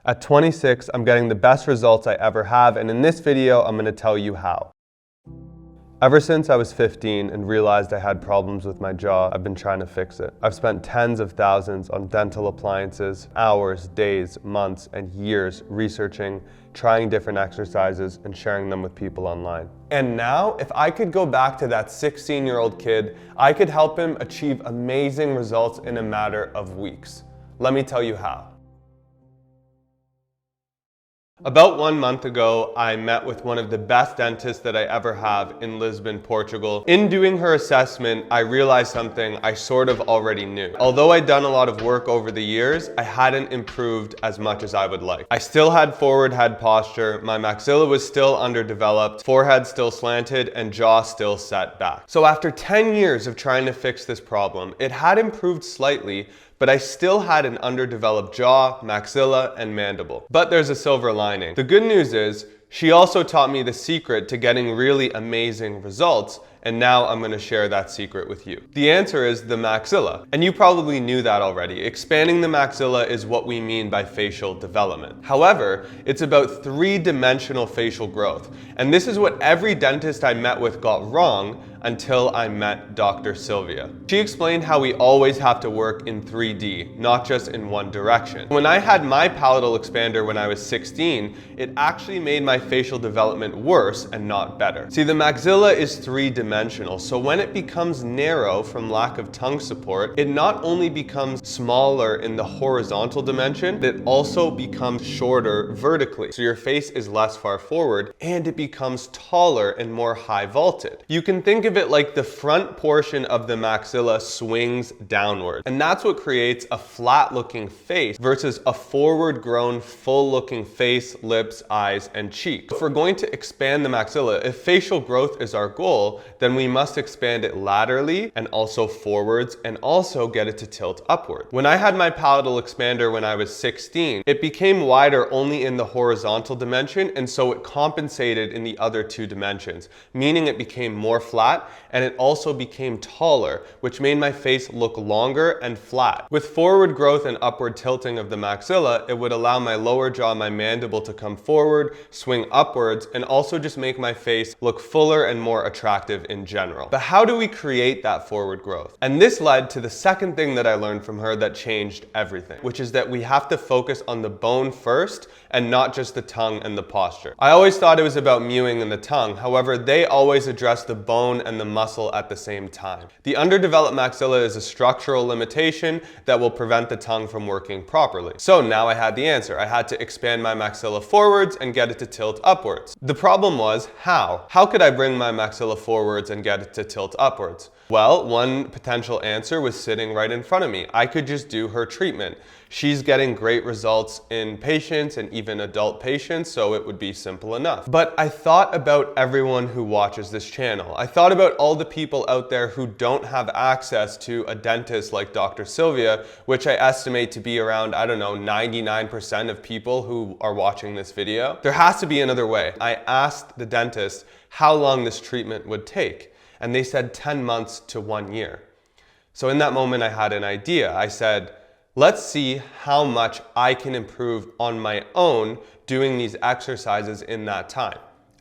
At 26, I'm getting the best results I ever have, and in this video, I'm going to tell you how. Ever since I was 15 and realized I had problems with my jaw, I've been trying to fix it. I've spent tens of thousands on dental appliances, hours, days, months, and years researching, trying different exercises, and sharing them with people online. And now, if I could go back to that 16-year-old kid, I could help him achieve amazing results in a matter of weeks. Let me tell you how. About 1 month ago, I met with one of the best dentists that I ever have in Lisbon, Portugal. In doing her assessment, I realized something I sort of already knew. Although I'd done a lot of work over the years, I hadn't improved as much as I would like. I still had forward head posture, my maxilla was still underdeveloped, forehead still slanted, and jaw still set back. So after 10 years of trying to fix this problem, it had improved slightly, but I still had an underdeveloped jaw, maxilla, and mandible. But there's a silver lining. The good news is, she also taught me the secret to getting really amazing results, and now I'm going to share that secret with you. The answer is the maxilla, and you probably knew that already. Expanding the maxilla is what we mean by facial development. However, it's about three-dimensional facial growth, and this is what every dentist I met with got wrong until I met Dr. Sylvia. She explained how we always have to work in 3D, not just in one direction. When I had my palatal expander when I was 16, it actually made my facial development worse and not better. See, the maxilla is three-dimensional, so when it becomes narrow from lack of tongue support, it not only becomes smaller in the horizontal dimension, it also becomes shorter vertically. So your face is less far forward, and it becomes taller and more high vaulted. You can think of it like the front portion of the maxilla swings downward, and that's what creates a flat looking face versus a forward grown full looking face, lips, eyes, and cheeks. If we're going to expand the maxilla, if facial growth is our goal, then we must expand it laterally and also forwards and also get it to tilt upward. When I had my palatal expander when I was 16, it became wider only in the horizontal dimension, and so it compensated in the other two dimensions, meaning it became more flat, and it also became taller, which made my face look longer and flat. With forward growth and upward tilting of the maxilla, it would allow my lower jaw, my mandible, to come forward, swing upwards, and also just make my face look fuller and more attractive in general. But how do we create that forward growth? And this led to the second thing that I learned from her that changed everything, which is that we have to focus on the bone first and not just the tongue and the posture. I always thought it was about mewing and the tongue. However, they always address the bone and the muscle at the same time. The underdeveloped maxilla is a structural limitation that will prevent the tongue from working properly. So now I had the answer. I had to expand my maxilla forwards and get it to tilt upwards. The problem was how? How could I bring my maxilla forwards and get it to tilt upwards? Well, one potential answer was sitting right in front of me. I could just do her treatment. She's getting great results in patients and even adult patients, so it would be simple enough. But I thought about everyone who watches this channel. I thought about all the people out there who don't have access to a dentist like Dr. Sylvia, which I estimate to be around, 99% of people who are watching this video. There has to be another way. I asked the dentist how long this treatment would take, and they said 10 months to 1 year. So in that moment, I had an idea. I said, let's see how much I can improve on my own doing these exercises in that time.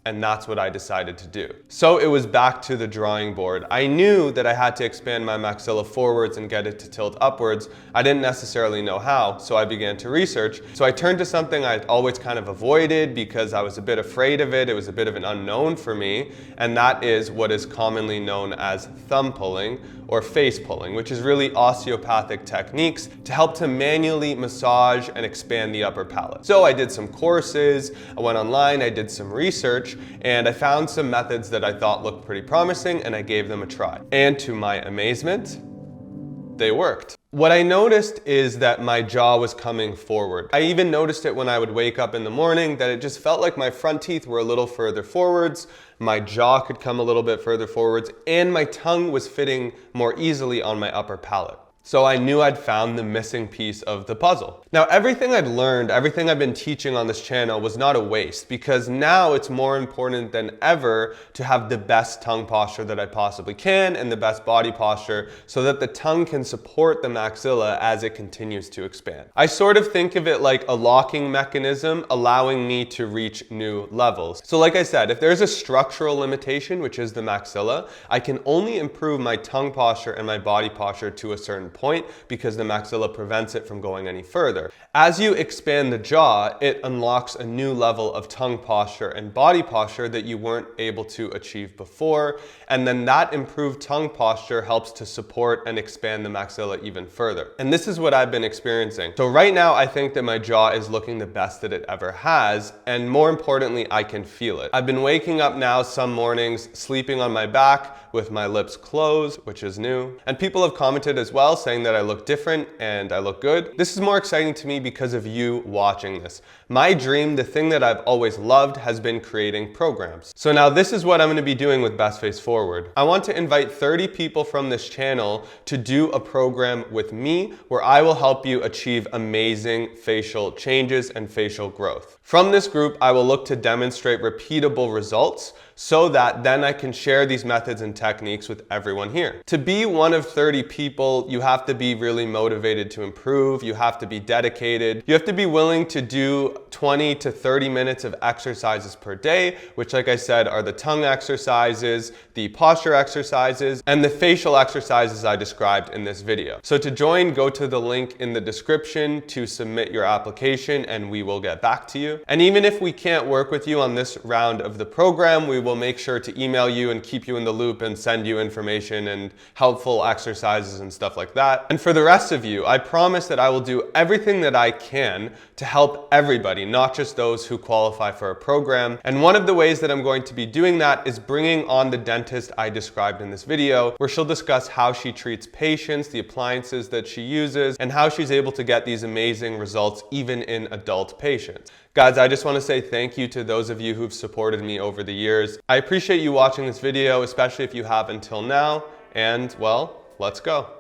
And that's what I decided to do. So it was back to the drawing board. I knew that I had to expand my maxilla forwards and get it to tilt upwards. I didn't necessarily know how, so I began to research. So I turned to something I'd always kind of avoided because I was a bit afraid of it. It was a bit of an unknown for me, and that is what is commonly known as thumb pulling or face pulling, which is really osteopathic techniques to help to manually massage and expand the upper palate. So I did some courses, I went online, I did some research, and I found some methods that I thought looked pretty promising, and I gave them a try. And to my amazement, they worked. What I noticed is that my jaw was coming forward. I even noticed it when I would wake up in the morning, that it just felt like my front teeth were a little further forwards, my jaw could come a little bit further forwards, and my tongue was fitting more easily on my upper palate. So I knew I'd found the missing piece of the puzzle. Now, everything I'd learned, everything I've been teaching on this channel was not a waste, because now it's more important than ever to have the best tongue posture that I possibly can and the best body posture so that the tongue can support the maxilla as it continues to expand. I sort of think of it like a locking mechanism allowing me to reach new levels. So like I said, if there's a structural limitation, which is the maxilla, I can only improve my tongue posture and my body posture to a certain point because the maxilla prevents it from going any further. As you expand the jaw, it unlocks a new level of tongue posture and body posture that you weren't able to achieve before, and then that improved tongue posture helps to support and expand the maxilla even further. And this is what I've been experiencing. So right now, I think that my jaw is looking the best that it ever has, and more importantly, I can feel it. I've been waking up now some mornings, sleeping on my back with my lips closed, which is new. And people have commented as well saying that I look different and I look good. This is more exciting to me because of you watching this. My dream, the thing that I've always loved, has been creating programs. So now this is what I'm gonna be doing with Best Face Forward. I want to invite 30 people from this channel to do a program with me where I will help you achieve amazing facial changes and facial growth. From this group, I will look to demonstrate repeatable results so that then I can share these methods and techniques with everyone here. To be one of 30 people, you have to be really motivated to improve, you have to be dedicated, you have to be willing to do 20 to 30 minutes of exercises per day, which like I said are the tongue exercises, the posture exercises, and the facial exercises I described in this video. So to join, go to the link in the description to submit your application and we will get back to you. And even if we can't work with you on this round of the program, we will make sure to email you and keep you in the loop and send you information and helpful exercises and stuff like that. And for the rest of you, I promise that I will do everything that I can to help everybody, not just those who qualify for a program. And one of the ways that I'm going to be doing that is bringing on the dentist I described in this video, where she'll discuss how she treats patients, the appliances that she uses, and how she's able to get these amazing results even in adult patients. Guys, I just want to say thank you to those of you who've supported me over the years. I appreciate you watching this video, especially if you have until now, and well, let's go.